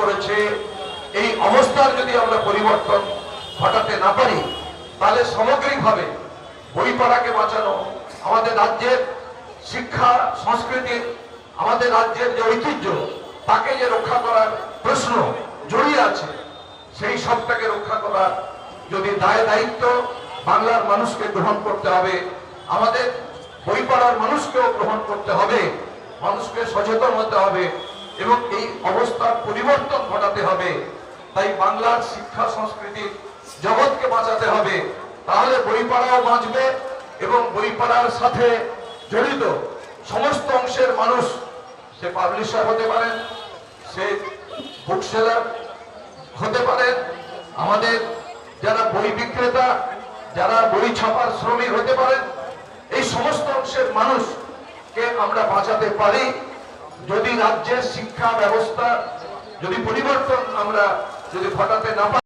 করেছে। এই অবস্থার যদি আমরা পরিবর্তন ঘটাতে না পারি, তাহলে সামগ্রিকভাবে বই পড়াকে বাঁচানো, আমাদের রাজ্যের শিক্ষা সংস্কৃতি, আমাদের রাজ্যের যে ঐতিহ্য, তাকে যে রক্ষা করার প্রশ্ন জড়িয়ে আছে, সেই সবটাকে রক্ষা করার যদি দায় দায়িত্ব বাংলার মানুষকে গ্রহণ করতে হবে, আমাদের বই পড়ার মানুষকেও গ্রহণ করতে হবে, মানুষকে সচেতন হতে হবে এবং এই অবস্থার পরিবর্তন ঘটাতে হবে। তাই বাংলার শিক্ষা সংস্কৃতির জগৎকে বাঁচাতে হবে, তাহলে বই পড়াও বাঁচবে এবং বই পড়ার সাথে জড়িত সমস্ত অংশের মানুষ, সে পাবলিশার হতে পারেন, সে বুক সেলার হতে পারেন, আমাদের যারা বই বিক্রেতা, যারা বই ছাপার শ্রমিক হতে পারেন, এই সমস্ত অংশের মানুষকে আমরা বাঁচাতে পারি যদি রাজ্যের শিক্ষা ব্যবস্থা যদি পরিবর্তন আমরা যদি ঘটাতে না পারি।